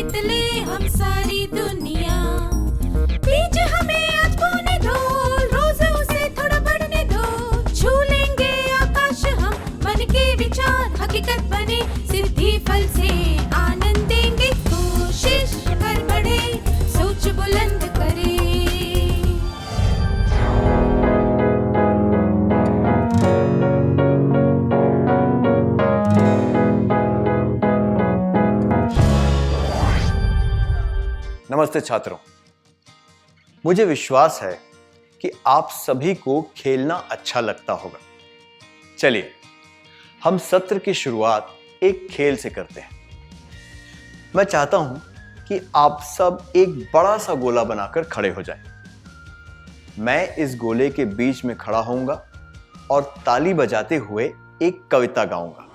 जीत ले हम सारी दुनिया। बीच हमें आज बोने दो, रोज उसे थोड़ा बढ़ने दो। छू लेंगे आकाश हम, मन के विचार हकीकत बने। सिद्धि फल से आनंद देंगे, कोशिश कर बढ़े, सोच बुलंद करे। नमस्ते छात्रों, मुझे विश्वास है कि आप सभी को खेलना अच्छा लगता होगा। चलिए हम सत्र की शुरुआत एक खेल से करते हैं। मैं चाहता हूं कि आप सब एक बड़ा सा गोला बनाकर खड़े हो जाएं। मैं इस गोले के बीच में खड़ा होऊंगा और ताली बजाते हुए एक कविता गाऊंगा।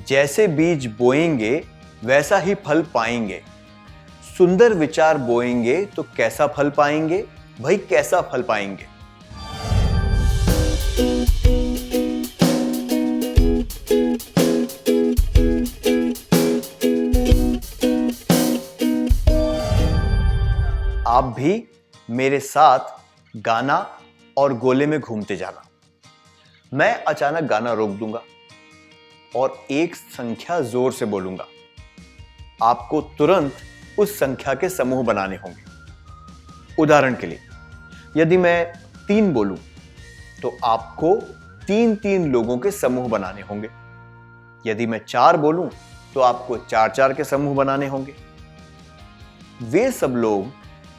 जैसे बीज बोएंगे वैसा ही फल पाएंगे। सुंदर विचार बोएंगे तो कैसा फल पाएंगे? भाई कैसा फल पाएंगे? आप भी मेरे साथ गाना और गोले में घूमते जाना। मैं अचानक गाना रोक दूंगा और एक संख्या जोर से बोलूंगा। आपको तुरंत उस संख्या के समूह बनाने होंगे। उदाहरण के लिए यदि मैं 3 बोलूं तो आपको 3-3 लोगों के समूह बनाने होंगे। यदि मैं 4 बोलूं तो आपको 4-4 के समूह बनाने होंगे। वे सब लोग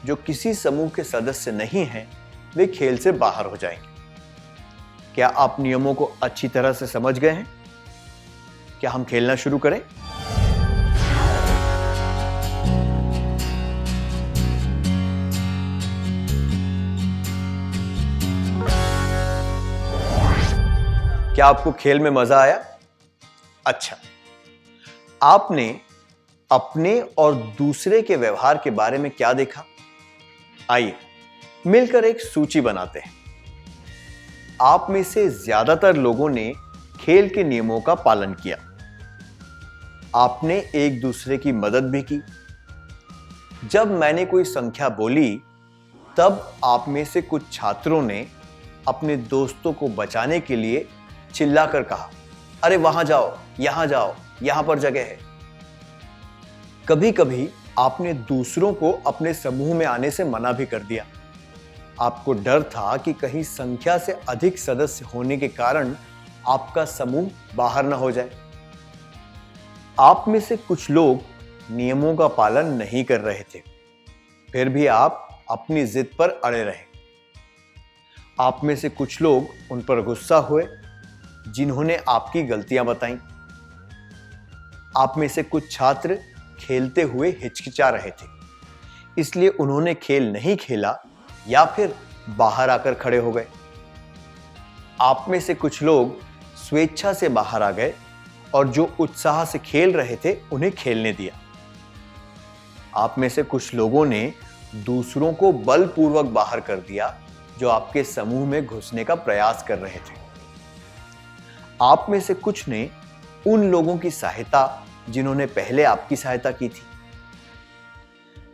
जो किसी समूह के सदस्य नहीं हैं, वे खेल से बाहर हो जाएंगे। क्या आप नियमों को अच्छी तरह से समझ गए हैं? क्या हम खेलना शुरू करें? क्या आपको खेल में मजा आया? अच्छा, आपने अपने और दूसरे के व्यवहार के बारे में क्या देखा? आइए मिलकर एक सूची बनाते हैं। आप में से ज्यादातर लोगों ने खेल के नियमों का पालन किया। आपने एक दूसरे की मदद भी की। जब मैंने कोई संख्या बोली तब आप में से कुछ छात्रों ने अपने दोस्तों को बचाने के लिए चिल्लाकर कहा, अरे वहां जाओ, यहां पर जगह है। कभी कभी आपने दूसरों को अपने समूह में आने से मना भी कर दिया। आपको डर था कि कहीं संख्या से अधिक सदस्य होने के कारण आपका समूह बाहर न हो जाए। आप में से कुछ लोग नियमों का पालन नहीं कर रहे थे, फिर भी आप अपनी जिद पर अड़े रहे। आप में से कुछ लोग उन पर गुस्सा हुए जिन्होंने आपकी गलतियां बताई। आप में से कुछ छात्र खेलते हुए हिचकिचा रहे थे, इसलिए उन्होंने खेल नहीं खेला या फिर बाहर आकर खड़े हो गए। आप में से कुछ लोग स्वेच्छा से बाहर आ गए और जो उत्साह से खेल रहे थे उन्हें खेलने दिया। आप में से कुछ लोगों ने दूसरों को बलपूर्वक बाहर कर दिया जो आपके समूह में घुसने का प्रयास कर रहे थे। आप में से कुछ ने उन लोगों की सहायता जिन्होंने पहले आपकी सहायता की थी।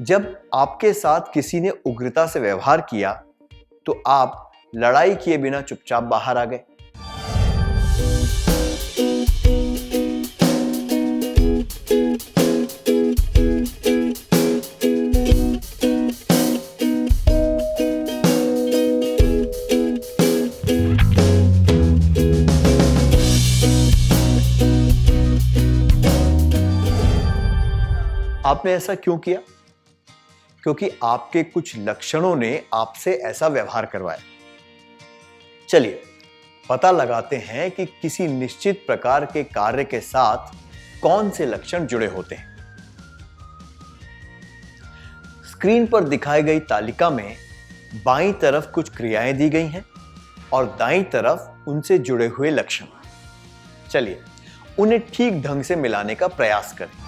जब आपके साथ किसी ने उग्रता से व्यवहार किया तो आप लड़ाई किए बिना चुपचाप बाहर आ गए। आपने ऐसा क्यों किया? क्योंकि आपके कुछ लक्षणों ने आपसे ऐसा व्यवहार करवाया। चलिए पता लगाते हैं कि किसी निश्चित प्रकार के कार्य के साथ कौन से लक्षण जुड़े होते हैं। स्क्रीन पर दिखाई गई तालिका में बाईं तरफ कुछ क्रियाएं दी गई हैं और दाईं तरफ उनसे जुड़े हुए लक्षण। चलिए उन्हें ठीक ढंग से मिलाने का प्रयास करें।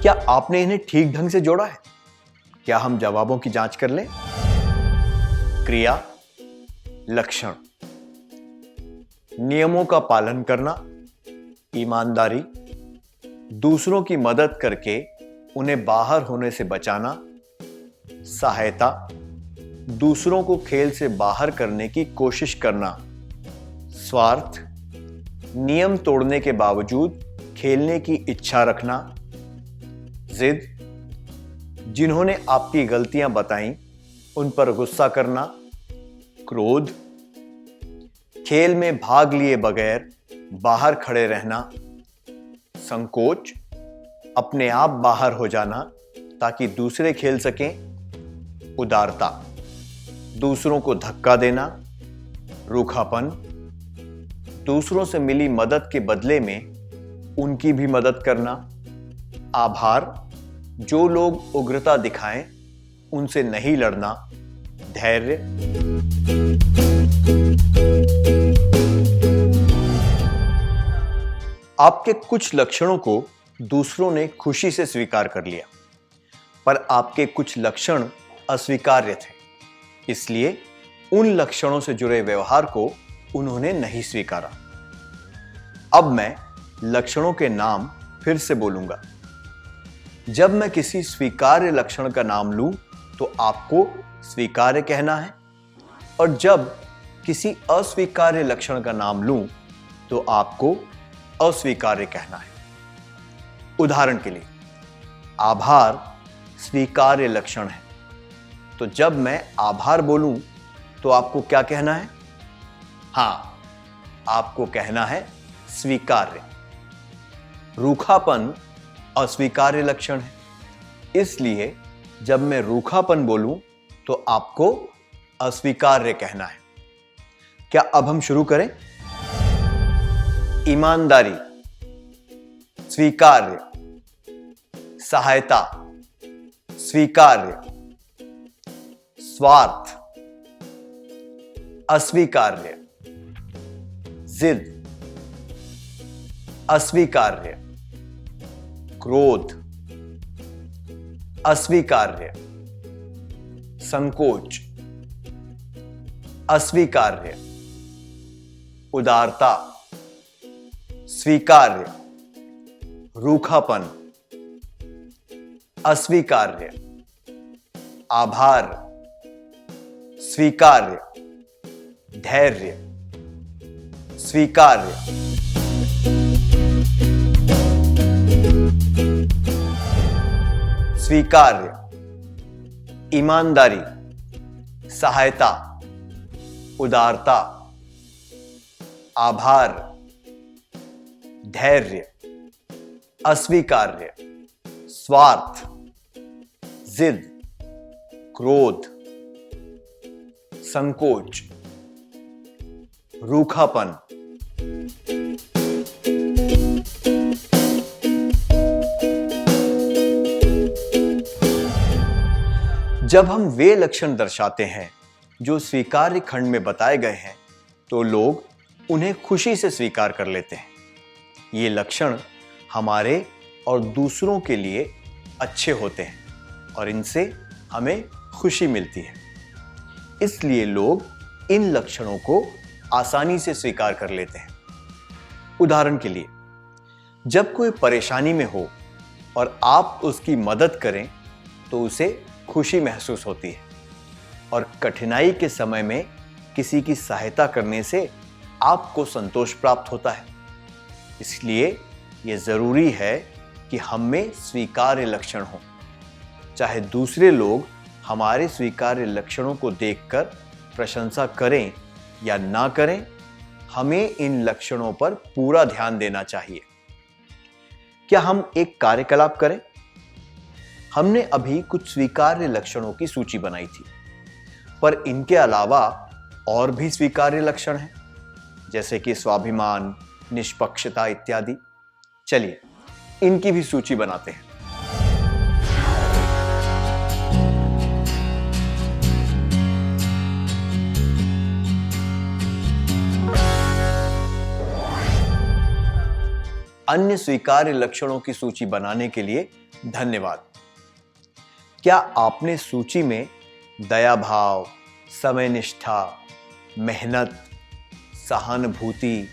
क्या आपने इन्हें ठीक ढंग से जोड़ा है? क्या हम जवाबों की जांच कर लें? क्रिया, लक्षण। नियमों का पालन करना, ईमानदारी, दूसरों की मदद करके उन्हें बाहर होने से बचाना, सहायता, दूसरों को खेल से बाहर करने की कोशिश करना, स्वार्थ, नियम तोड़ने के बावजूद खेलने की इच्छा रखना, जिद, जिन्होंने आपकी गलतियां बताई उन पर गुस्सा करना, क्रोध, खेल में भाग लिए बगैर बाहर खड़े रहना, संकोच, अपने आप बाहर हो जाना ताकि दूसरे खेल सकें, उदारता, दूसरों को धक्का देना, रूखापन, दूसरों से मिली मदद के बदले में उनकी भी मदद करना, आभार, जो लोग उग्रता दिखाएं उनसे नहीं लड़ना, धैर्य, आपके कुछ लक्षणों को दूसरों ने खुशी से स्वीकार कर लिया, पर आपके कुछ लक्षण अस्वीकार्य थे, इसलिए उन लक्षणों से जुड़े व्यवहार को उन्होंने नहीं स्वीकारा। अब मैं लक्षणों के नाम फिर से बोलूंगा। जब मैं किसी स्वीकार्य लक्षण का नाम लूं तो आपको स्वीकार्य कहना है, और जब किसी अस्वीकार्य लक्षण का नाम लूं तो आपको अस्वीकार्य कहना है। उदाहरण के लिए, आभार स्वीकार्य लक्षण है, तो जब मैं आभार बोलूं तो आपको क्या कहना है? हां, आपको कहना है स्वीकार्य। रूखापन अस्वीकार्य लक्षण है, इसलिए जब मैं रूखापन बोलूं तो आपको अस्वीकार्य कहना है। क्या अब हम शुरू करें? ईमानदारी स्वीकार्य, सहायता स्वीकार्य, स्वार्थ अस्वीकार्य, जिद अस्वीकार्य, क्रोध अस्वीकार्य, संकोच अस्वीकार्य, उदारता स्वीकार्य, रूखापन अस्वीकार्य, आभार स्वीकार्य, धैर्य स्वीकार्य, स्वीकार्य, ईमानदारी, सहायता, उदारता, आभार, धैर्य, अस्वीकार्य, स्वार्थ, जिद, क्रोध, संकोच, रूखापन। जब हम वे लक्षण दर्शाते हैं जो स्वीकार्य खंड में बताए गए हैं तो लोग उन्हें खुशी से स्वीकार कर लेते हैं। ये लक्षण हमारे और दूसरों के लिए अच्छे होते हैं और इनसे हमें खुशी मिलती है, इसलिए लोग इन लक्षणों को आसानी से स्वीकार कर लेते हैं। उदाहरण के लिए, जब कोई परेशानी में हो और आप उसकी मदद करें तो उसे खुशी महसूस होती है, और कठिनाई के समय में किसी की सहायता करने से आपको संतोष प्राप्त होता है। इसलिए यह जरूरी है कि हम में स्वीकार्य लक्षण हो। चाहे दूसरे लोग हमारे स्वीकार्य लक्षणों को देखकर प्रशंसा करें या ना करें, हमें इन लक्षणों पर पूरा ध्यान देना चाहिए। क्या हम एक कार्यकलाप करें? हमने अभी कुछ स्वीकार्य लक्षणों की सूची बनाई थी, पर इनके अलावा और भी स्वीकार्य लक्षण हैं, जैसे कि स्वाभिमान, निष्पक्षता इत्यादि। चलिए इनकी भी सूची बनाते हैं। अन्य स्वीकार्य लक्षणों की सूची बनाने के लिए धन्यवाद। क्या आपने सूची में दया भाव, समयनिष्ठा, मेहनत, सहानुभूति,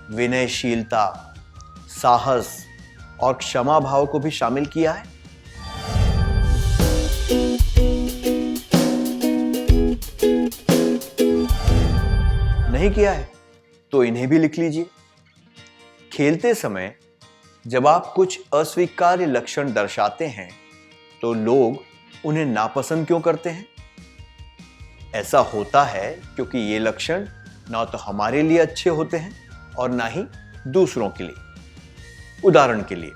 विनयशीलता, साहस और क्षमा भाव को भी शामिल किया है? नहीं किया है तो इन्हें भी लिख लीजिए। खेलते समय जब आप कुछ अस्वीकार्य लक्षण दर्शाते हैं तो लोग उन्हें नापसंद क्यों करते हैं? ऐसा होता है क्योंकि ये लक्षण ना तो हमारे लिए अच्छे होते हैं और ना ही दूसरों के लिए। उदाहरण के लिए,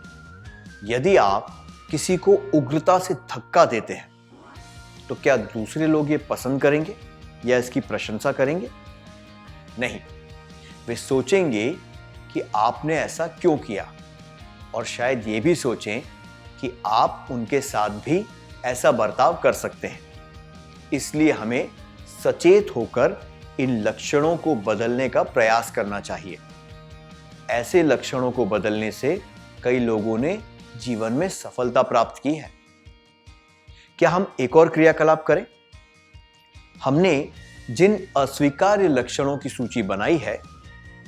यदि आप किसी को उग्रता से धक्का देते हैं तो क्या दूसरे लोग ये पसंद करेंगे या इसकी प्रशंसा करेंगे? नहीं, वे सोचेंगे कि आपने ऐसा क्यों किया और शायद ये भी सोचें कि आप उनके साथ भी ऐसा बर्ताव कर सकते हैं। इसलिए हमें सचेत होकर इन लक्षणों को बदलने का प्रयास करना चाहिए। ऐसे लक्षणों को बदलने से कई लोगों ने जीवन में सफलता प्राप्त की है। क्या हम एक और क्रियाकलाप करें? हमने जिन अस्वीकार्य लक्षणों की सूची बनाई है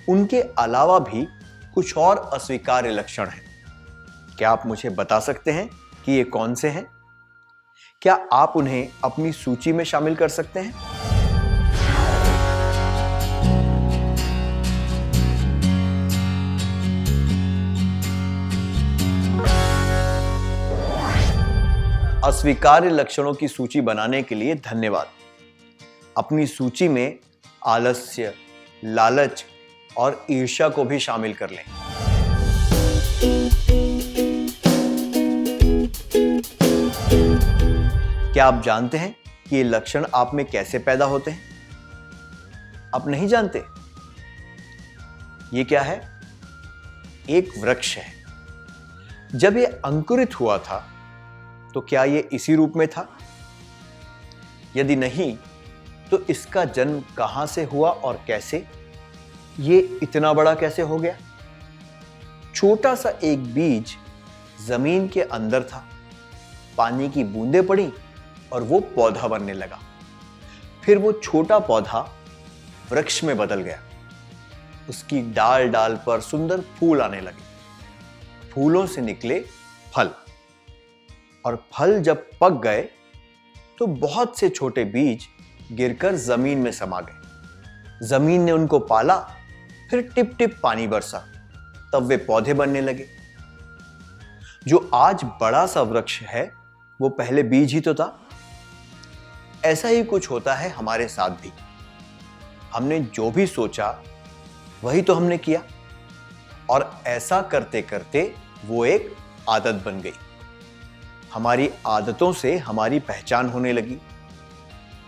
उनके अलावा भी कुछ और अस्वीकार्य लक्षण हैं। क्या आप मुझे बता सकते हैं कि ये कौन से हैं? क्या आप उन्हें अपनी सूची में शामिल कर सकते हैं? अस्वीकार्य लक्षणों की सूची बनाने के लिए धन्यवाद। अपनी सूची में आलस्य, लालच और ईर्ष्या को भी शामिल कर लें। क्या आप जानते हैं कि ये लक्षण आप में कैसे पैदा होते हैं? आप नहीं जानते? ये क्या है? एक वृक्ष है। जब ये अंकुरित हुआ था तो क्या ये इसी रूप में था? यदि नहीं तो इसका जन्म कहां से हुआ और कैसे? ये इतना बड़ा कैसे हो गया? छोटा सा एक बीज जमीन के अंदर था, पानी की बूंदें पड़ी और वो पौधा बनने लगा। फिर वो छोटा पौधा वृक्ष में बदल गया। उसकी डाल डाल पर सुंदर फूल आने लगे। फूलों से निकले फल, और फल जब पक गए तो बहुत से छोटे बीज गिरकर जमीन में समा गए। जमीन ने उनको पाला, फिर टिप टिप पानी बरसा, तब वे पौधे बनने लगे। जो आज बड़ा सा वृक्ष है वो पहले बीज ही तो था। ऐसा ही कुछ होता है हमारे साथ भी। हमने जो भी सोचा वही तो हमने किया, और ऐसा करते करते वो एक आदत बन गई। हमारी आदतों से हमारी पहचान होने लगी।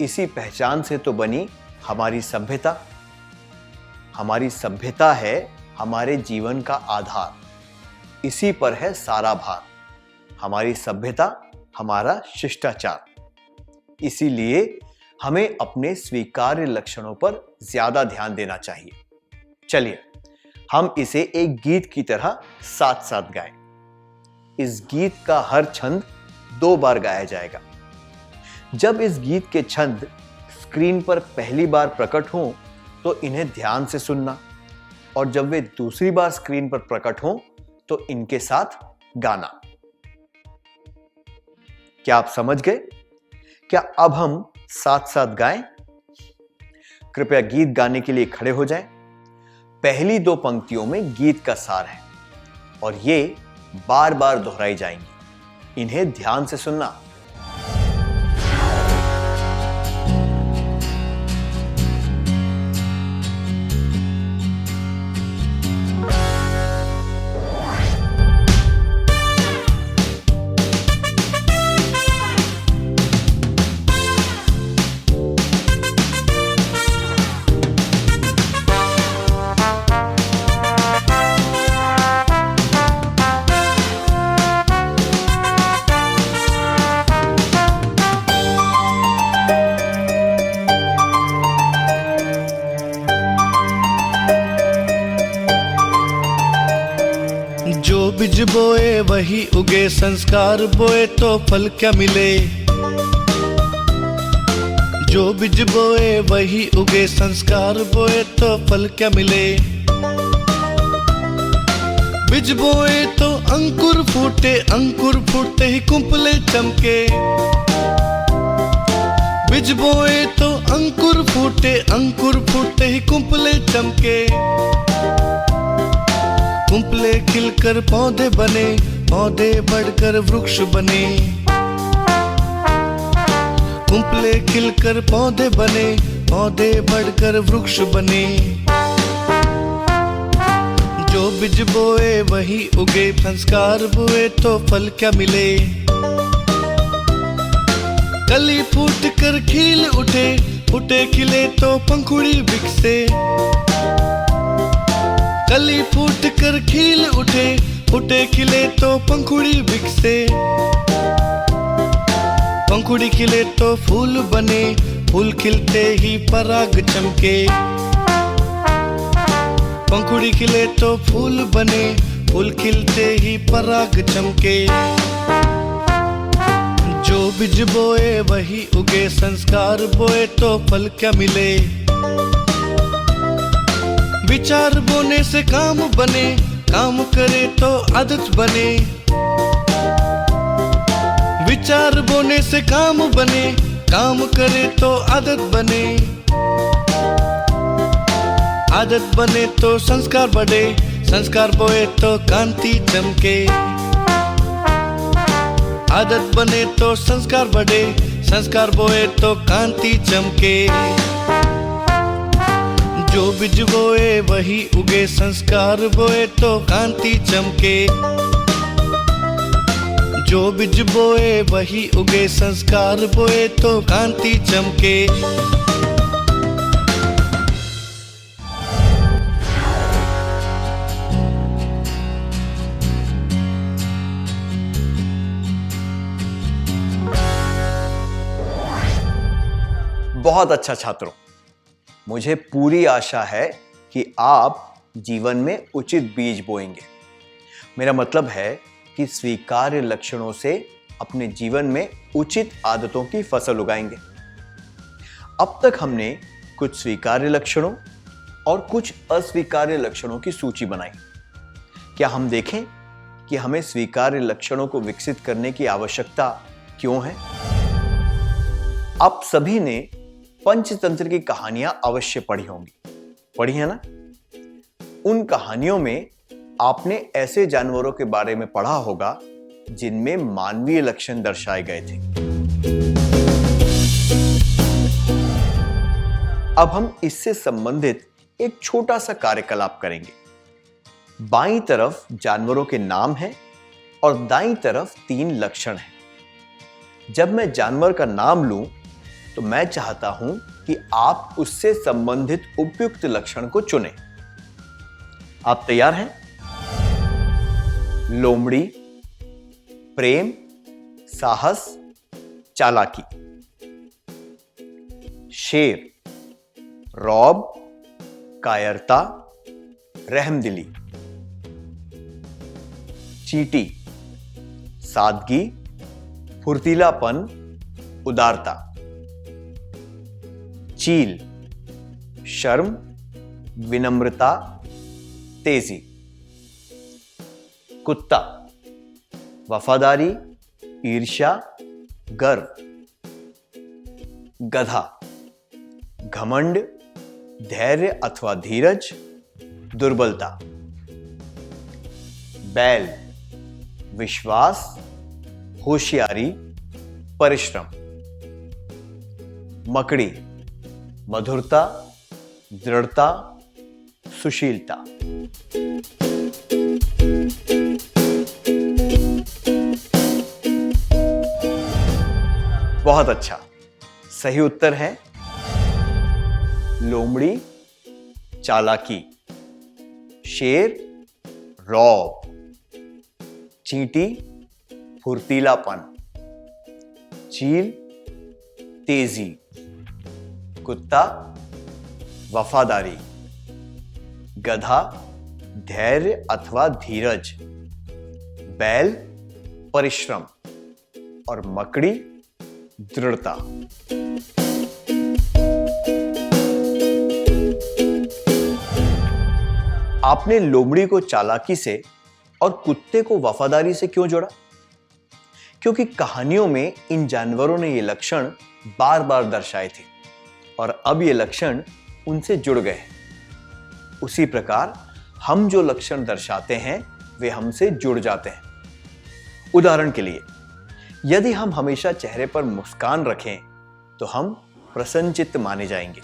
इसी पहचान से तो बनी हमारी सभ्यता। हमारी सभ्यता है हमारे जीवन का आधार। इसी पर है सारा भार। हमारी सभ्यता, हमारा शिष्टाचार। इसीलिए हमें अपने स्वीकार्य लक्षणों पर ज्यादा ध्यान देना चाहिए। चलिए हम इसे एक गीत की तरह साथ साथ गाएं। इस गीत का हर छंद 2 बार गाया जाएगा। जब इस गीत के छंद स्क्रीन पर पहली बार प्रकट हों तो इन्हें ध्यान से सुनना, और जब वे दूसरी बार स्क्रीन पर प्रकट हों तो इनके साथ गाना। क्या आप समझ गए? क्या अब हम साथ साथ गाएं? कृपया गीत गाने के लिए खड़े हो जाएं। पहली 2 पंक्तियों में गीत का सार है और ये बार बार दोहराई जाएंगी। इन्हें ध्यान से सुनना। बीज बोए वही उगे, संस्कार बोए तो फल क्या मिले। जो बीज बोए वही उगे, संस्कार बोए तो फल क्या मिले। बीज बोए तो अंकुर फूटे, अंकुर फूटते ही कुंपले चमके। बीज बोए तो अंकुर फूटे, अंकुर फूटते ही कुंपले चमके। कुंपले खिलकर पौधे बने, पौधे बढ़कर वृक्ष बने। कुंपले खिलकर पौधे बने, पौधे बढ़कर वृक्ष बने। जो बीज बोए वही उगे, संस्कार बोए तो फल क्या मिले। कली फूट कर खिल उठे, फूटे खिले तो पंखुड़ी बिकसे। कली फूट कर खिल उठे, फूटे खिले तो पंखुड़ी बिकसे। पंखुड़ी खिले तो फूल बने, फूल खिलते ही पराग चमके। पंखुड़ी खिले तो फूल बने, फूल खिलते ही पराग चमके। जो बीज बोए वही उगे, संस्कार बोए तो फल क्या मिले। विचार बोने से काम बने, काम करे तो आदत बने। विचार बोने से काम बने, काम करे तो आदत बने। आदत बने तो संस्कार बढ़े, संस्कार बोए तो कांति चमके। आदत बने तो संस्कार बढ़े, संस्कार बोए तो कांति चमके। जो बीज बोए वही उगे, संस्कार बोए तो कांति चमके। जो बीज बोए वही उगे, संस्कार बोए तो कांति चमके। बहुत अच्छा छात्रों, मुझे पूरी आशा है कि आप जीवन में उचित बीज बोएंगे। मेरा मतलब है कि स्वीकार्य लक्षणों से अपने जीवन में उचित आदतों की फसल उगाएंगे। अब तक हमने कुछ स्वीकार्य लक्षणों और कुछ अस्वीकार्य लक्षणों की सूची बनाई। क्या हम देखें कि हमें स्वीकार्य लक्षणों को विकसित करने की आवश्यकता क्यों है? आप सभी ने पंचतंत्र की कहानियां अवश्य पढ़ी होंगी, पढ़ी है ना? उन कहानियों में आपने ऐसे जानवरों के बारे में पढ़ा होगा जिनमें मानवीय लक्षण दर्शाए गए थे। अब हम इससे संबंधित एक छोटा सा कार्यकलाप करेंगे। बाईं तरफ जानवरों के नाम हैं और दाईं तरफ 3 लक्षण हैं। जब मैं जानवर का नाम लूं तो मैं चाहता हूं कि आप उससे संबंधित उपयुक्त लक्षण को चुनें। आप तैयार हैं? लोमड़ी, प्रेम, साहस, चालाकी। शेर, रौब, कायरता, रहमदिली। चींटी, सादगी, फुर्तीलापन, उदारता। चील, शर्म, विनम्रता, तेजी। कुत्ता, वफादारी, ईर्ष्या, गर्व। गधा, घमंड, धैर्य अथवा धीरज, दुर्बलता। बैल, विश्वास, होशियारी, परिश्रम। मकड़ी, मधुरता, दृढ़ता, सुशीलता। बहुत अच्छा, सही उत्तर है लोमड़ी, चालाकी। शेर, रौब। चींटी, फुर्तीलापन। चील, तेजी। कुत्ता, वफादारी। गधा, धैर्य अथवा धीरज। बैल, परिश्रम। और मकड़ी, दृढ़ता। आपने लोमड़ी को चालाकी से और कुत्ते को वफादारी से क्यों जोड़ा? क्योंकि कहानियों में इन जानवरों ने ये लक्षण बार बार दर्शाए थे और अब ये लक्षण उनसे जुड़ गए हैं। उसी प्रकार हम जो लक्षण दर्शाते हैं वे हमसे जुड़ जाते हैं। उदाहरण के लिए, यदि हम हमेशा चेहरे पर मुस्कान रखें तो हम प्रसन्नचित्त माने जाएंगे।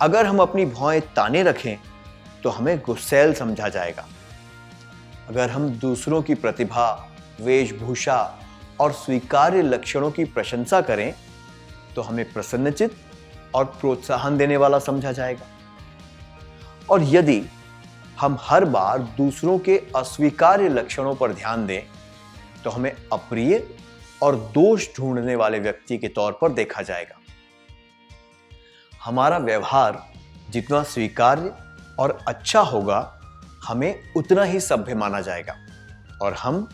अगर हम अपनी भौहें ताने रखें तो हमें गुस्सैल समझा जाएगा। अगर हम दूसरों की प्रतिभा, वेशभूषा और स्वीकार्य लक्षणों की प्रशंसा करें तो हमें प्रसन्नचित्त और प्रोत्साहन देने वाला समझा जाएगा। और यदि हम हर बार दूसरों के अस्वीकार्य लक्षणों पर ध्यान दें तो हमें अप्रिय और दोष ढूंढने वाले व्यक्ति के तौर पर देखा जाएगा। हमारा व्यवहार जितना स्वीकार्य और अच्छा होगा, हमें उतना ही सभ्य माना जाएगा और हम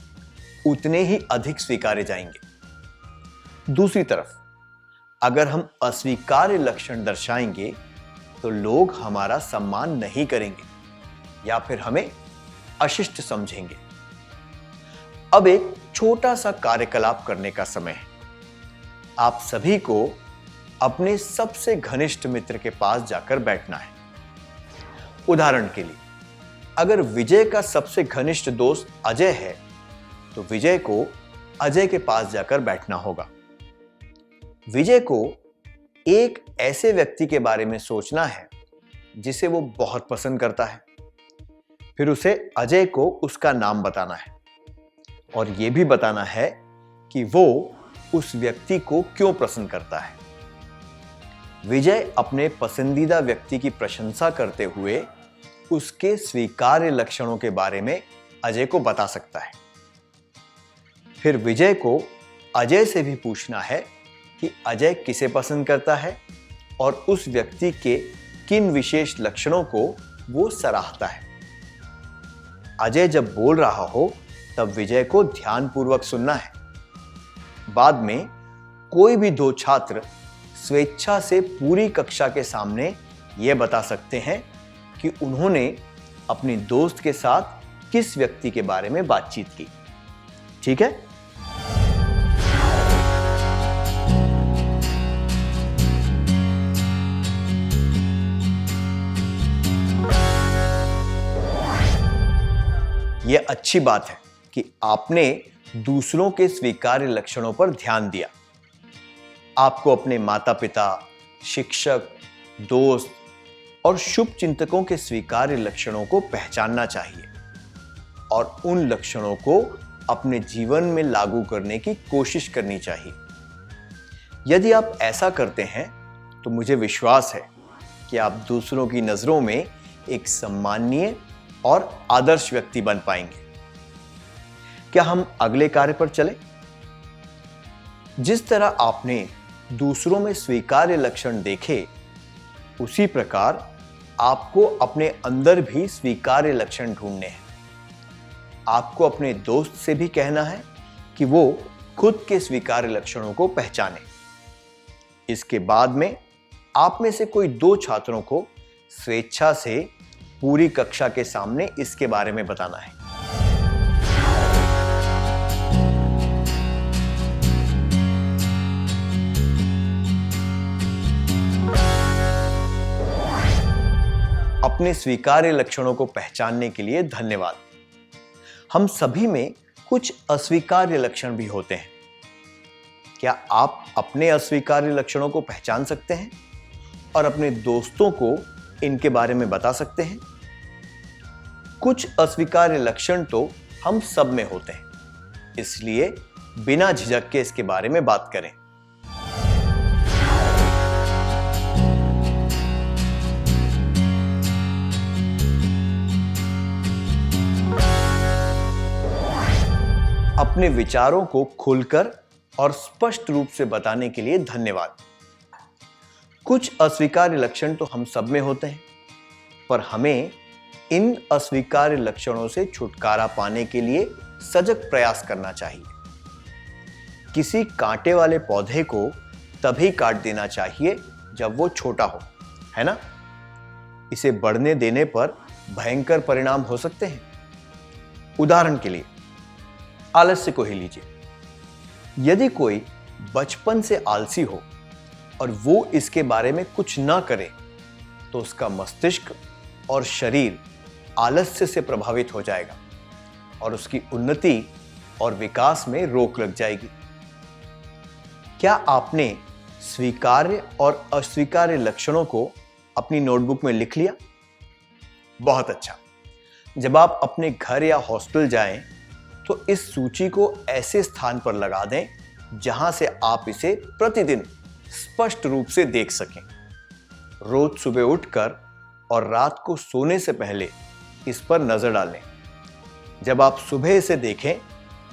उतने ही अधिक स्वीकारे जाएंगे। दूसरी तरफ, अगर हम अस्वीकार्य लक्षण दर्शाएंगे तो लोग हमारा सम्मान नहीं करेंगे या फिर हमें अशिष्ट समझेंगे। अब एक छोटा सा कार्यकलाप करने का समय है। आप सभी को अपने सबसे घनिष्ठ मित्र के पास जाकर बैठना है। उदाहरण के लिए, अगर विजय का सबसे घनिष्ठ दोस्त अजय है तो विजय को अजय के पास जाकर बैठना होगा। विजय को एक ऐसे व्यक्ति के बारे में सोचना है जिसे वो बहुत पसंद करता है। फिर उसे अजय को उसका नाम बताना है और यह भी बताना है कि वो उस व्यक्ति को क्यों पसंद करता है। विजय अपने पसंदीदा व्यक्ति की प्रशंसा करते हुए उसके स्वीकार्य लक्षणों के बारे में अजय को बता सकता है। फिर विजय को अजय से भी पूछना है कि अजय किसे पसंद करता है और उस व्यक्ति के किन विशेष लक्षणों को वो सराहता है। अजय जब बोल रहा हो तब विजय को ध्यानपूर्वक सुनना है। बाद में कोई भी दो छात्र स्वेच्छा से पूरी कक्षा के सामने यह बता सकते हैं कि उन्होंने अपने दोस्त के साथ किस व्यक्ति के बारे में बातचीत की। ठीक है? यह अच्छी बात है कि आपने दूसरों के स्वीकार्य लक्षणों पर ध्यान दिया। आपको अपने माता पिता, शिक्षक, दोस्त और शुभ चिंतकों के स्वीकार्य लक्षणों को पहचानना चाहिए और उन लक्षणों को अपने जीवन में लागू करने की कोशिश करनी चाहिए। यदि आप ऐसा करते हैं तो मुझे विश्वास है कि आप दूसरों की नजरों में एक सम्माननीय और आदर्श व्यक्ति बन पाएंगे। क्या हम अगले कार्य पर चलें? जिस तरह आपने दूसरों में स्वीकार्य लक्षण देखे, उसी प्रकार आपको अपने अंदर भी स्वीकार्य लक्षण ढूंढने हैं। आपको अपने दोस्त से भी कहना है कि वो खुद के स्वीकार्य लक्षणों को पहचाने। इसके बाद में आप में से कोई दो छात्रों को स्वेच्छा से पूरी कक्षा के सामने इसके बारे में बताना है। अपने स्वीकार्य लक्षणों को पहचानने के लिए धन्यवाद। हम सभी में कुछ अस्वीकार्य लक्षण भी होते हैं। क्या आप अपने अस्वीकार्य लक्षणों को पहचान सकते हैं और अपने दोस्तों को इनके बारे में बता सकते हैं? कुछ अस्वीकार्य लक्षण तो हम सब में होते हैं, इसलिए बिना झिझक के इसके बारे में बात करें। अपने विचारों को खुलकर और स्पष्ट रूप से बताने के लिए धन्यवाद। कुछ अस्वीकार्य लक्षण तो हम सब में होते हैं, पर हमें इन अस्वीकार्य लक्षणों से छुटकारा पाने के लिए सजग प्रयास करना चाहिए। किसी कांटे वाले पौधे को तभी काट देना चाहिए जब वो छोटा हो, है ना? इसे बढ़ने देने पर भयंकर परिणाम हो सकते हैं। उदाहरण के लिए आलस्य को ही लीजिए। यदि कोई बचपन से आलसी हो और वो इसके बारे में कुछ ना करे तो उसका मस्तिष्क और शरीर आलस्य से प्रभावित हो जाएगा और उसकी उन्नति और विकास में रोक लग जाएगी। क्या आपने स्वीकार्य और अस्वीकार्य लक्षणों को अपनी नोटबुक में लिख लिया? बहुत अच्छा। जब आप अपने घर या हॉस्टल जाएं तो इस सूची को ऐसे स्थान पर लगा दें जहां से आप इसे प्रतिदिन स्पष्ट रूप से देख सकें। रोज सुबह उठकर और रात को सोने से पहले इस पर नजर डालें। जब आप सुबह इसे देखें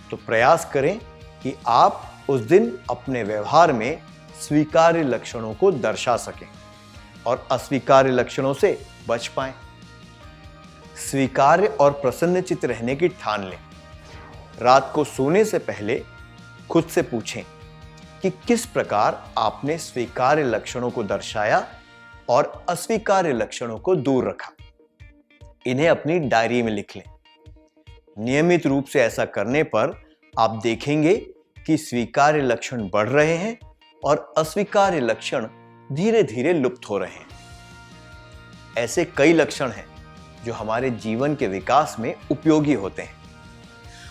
तो प्रयास करें कि आप उस दिन अपने व्यवहार में स्वीकार्य लक्षणों को दर्शा सकें और अस्वीकार्य लक्षणों से बच पाएं। स्वीकार्य और प्रसन्नचित्त रहने की ठान लें। रात को सोने से पहले खुद से पूछें कि किस प्रकार आपने स्वीकार्य लक्षणों को दर्शाया और अस्वीकार्य लक्षणों को दूर रखा। इन्हें अपनी डायरी में लिख लें। नियमित रूप से ऐसा करने पर आप देखेंगे कि स्वीकार्य लक्षण बढ़ रहे हैं और अस्वीकार्य लक्षण धीरे धीरे लुप्त हो रहे हैं। ऐसे कई लक्षण हैं जो हमारे जीवन के विकास में उपयोगी होते हैं।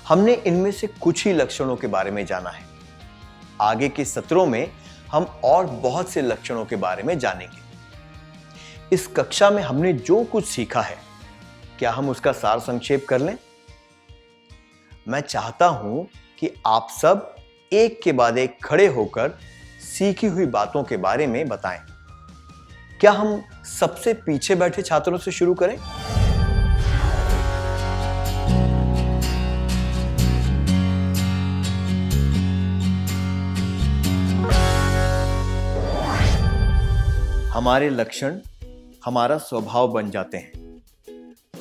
हमने इनमें से कुछ ही लक्षणों के बारे में जाना है। आगे के सत्रों में हम और बहुत से लक्षणों के बारे में जानेंगे। इस कक्षा में हमने जो कुछ सीखा है, क्या हम उसका सार संक्षेप कर लें? मैं चाहता हूं कि आप सब एक के बाद एक खड़े होकर सीखी हुई बातों के बारे में बताएं। क्या हम सबसे पीछे बैठे छात्रों से शुरू करें? हमारे लक्षण हमारा स्वभाव बन जाते हैं।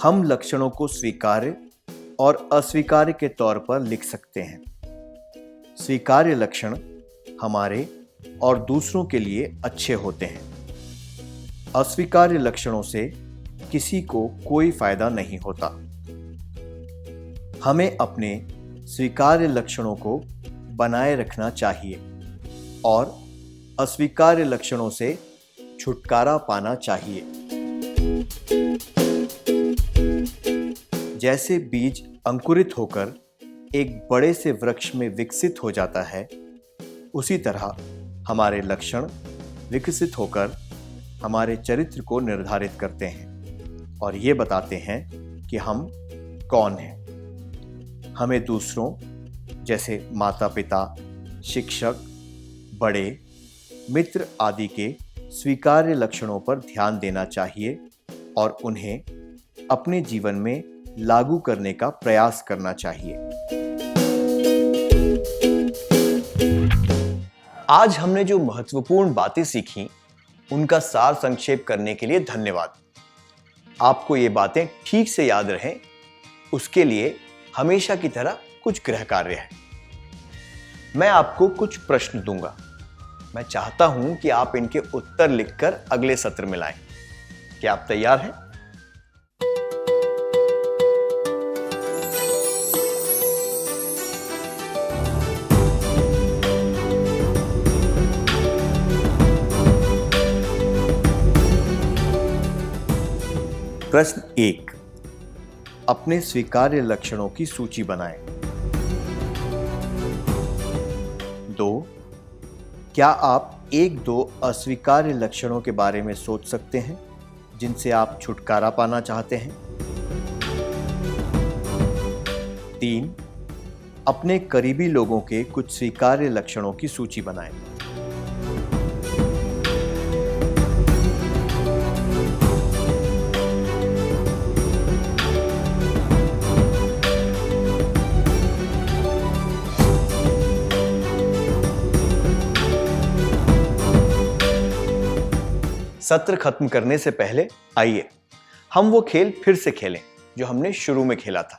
हम लक्षणों को स्वीकार्य और अस्वीकार्य के तौर पर लिख सकते हैं। स्वीकार्य लक्षण हमारे और दूसरों के लिए अच्छे होते हैं। अस्वीकार्य लक्षणों से किसी को कोई फायदा नहीं होता। हमें अपने स्वीकार्य लक्षणों को बनाए रखना चाहिए और अस्वीकार्य लक्षणों से छुटकारा पाना चाहिए। जैसे बीज अंकुरित होकर एक बड़े से वृक्ष में विकसित हो जाता है, उसी तरह हमारे लक्षण विकसित होकर हमारे चरित्र को निर्धारित करते हैं और ये बताते हैं कि हम कौन हैं। हमें दूसरों जैसे माता पिता, शिक्षक, बड़े, मित्र आदि के स्वीकार्य लक्षणों पर ध्यान देना चाहिए और उन्हें अपने जीवन में लागू करने का प्रयास करना चाहिए। आज हमने जो महत्वपूर्ण बातें सीखी उनका सार संक्षेप करने के लिए धन्यवाद। आपको ये बातें ठीक से याद रहें, उसके लिए हमेशा की तरह कुछ गृह कार्य है। मैं आपको कुछ प्रश्न दूंगा। मैं चाहता हूं कि आप इनके उत्तर लिखकर अगले सत्र में लाएं। क्या आप तैयार हैं? प्रश्न 1, अपने स्वीकार्य लक्षणों की सूची बनाएं। 2, क्या आप 1-2 अस्वीकार्य लक्षणों के बारे में सोच सकते हैं जिनसे आप छुटकारा पाना चाहते हैं? 3, अपने करीबी लोगों के कुछ स्वीकार्य लक्षणों की सूची बनाएं। 4 खत्म करने से पहले आइए हम वो खेल फिर से खेलें जो हमने शुरू में खेला था,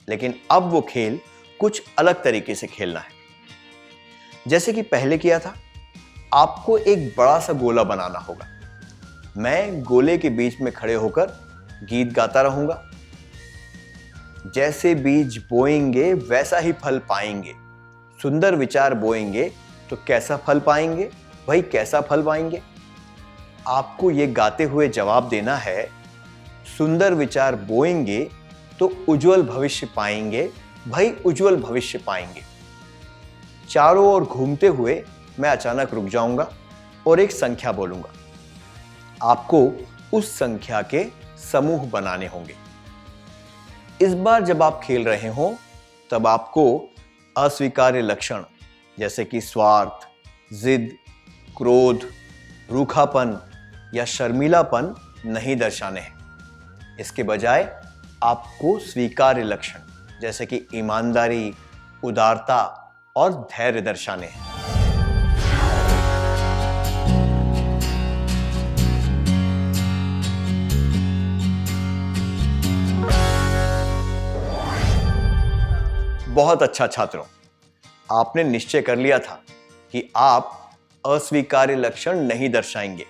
लेकिन अब वो खेल कुछ अलग तरीके से खेलना है। जैसे कि पहले किया था, आपको एक बड़ा सा गोला बनाना होगा। मैं गोले के बीच में खड़े होकर गीत गाता रहूंगा। जैसे बीज बोएंगे वैसा ही फल पाएंगे, सुंदर विचार बोएंगे तो कैसा फल पाएंगे भाई, कैसा फल पाएंगे। आपको ये गाते हुए जवाब देना है, सुंदर विचार बोएंगे तो उज्जवल भविष्य पाएंगे भाई, उज्जवल भविष्य पाएंगे। चारों ओर घूमते हुए मैं अचानक रुक जाऊंगा और एक संख्या बोलूंगा। आपको उस संख्या के समूह बनाने होंगे। इस बार जब आप खेल रहे हो तब आपको अस्वीकार्य लक्षण जैसे कि स्वार्थ, जिद, क्रोध, रूखापन या शर्मीलापन नहीं दर्शाने हैं। इसके बजाय आपको स्वीकार्य लक्षण जैसे कि ईमानदारी, उदारता और धैर्य दर्शाने हैं। बहुत अच्छा छात्रों, आपने निश्चय कर लिया था कि आप अस्वीकार्य लक्षण नहीं दर्शाएंगे,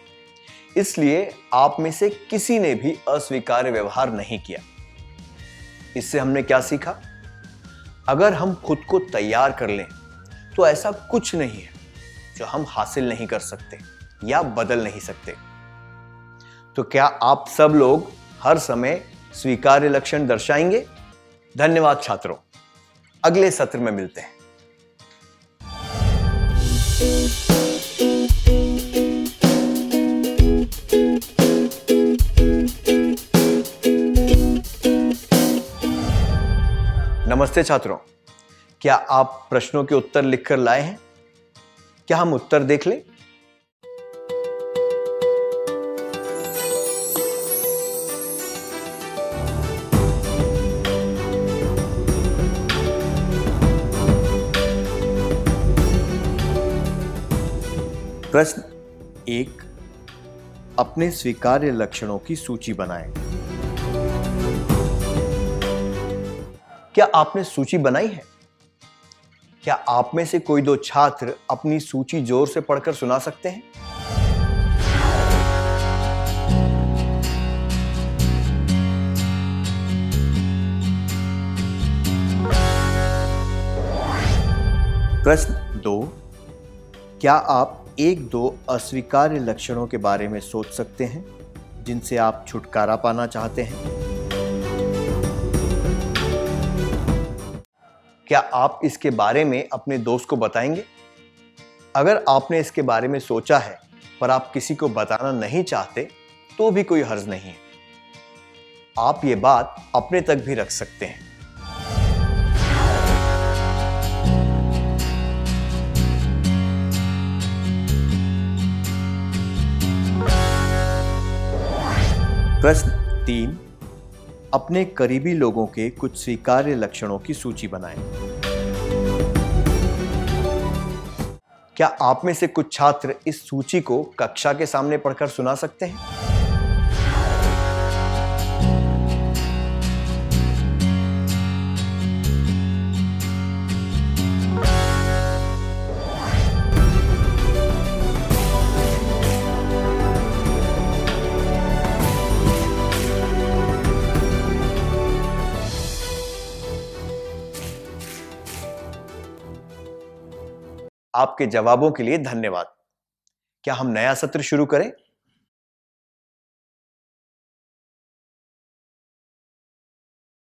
इसलिए आप में से किसी ने भी अस्वीकार्य व्यवहार नहीं किया। इससे हमने क्या सीखा? अगर हम खुद को तैयार कर लें तो ऐसा कुछ नहीं है जो हम हासिल नहीं कर सकते या बदल नहीं सकते। तो क्या आप सब लोग हर समय स्वीकार्य लक्षण दर्शाएंगे? धन्यवाद छात्रों, अगले सत्र में मिलते हैं। नमस्ते छात्रों, क्या आप प्रश्नों के उत्तर लिखकर लाए हैं? क्या हम उत्तर देख लें? प्रश्न 1, अपने स्वीकार्य लक्षणों की सूची बनाएं। क्या आपने सूची बनाई है? क्या आप में से कोई दो छात्र अपनी सूची जोर से पढ़कर सुना सकते हैं? प्रश्न 2, क्या आप 1-2 अस्वीकार्य लक्षणों के बारे में सोच सकते हैं जिनसे आप छुटकारा पाना चाहते हैं? क्या आप इसके बारे में अपने दोस्त को बताएंगे? अगर आपने इसके बारे में सोचा है पर आप किसी को बताना नहीं चाहते तो भी कोई हर्ज नहीं है। आप ये बात अपने तक भी रख सकते हैं। प्रश्न 3, अपने करीबी लोगों के कुछ स्वीकार्य लक्षणों की सूची बनाएं। क्या आप में से कुछ छात्र इस सूची को कक्षा के सामने पढ़कर सुना सकते हैं? आपके जवाबों के लिए धन्यवाद। क्या हम नया सत्र शुरू करें?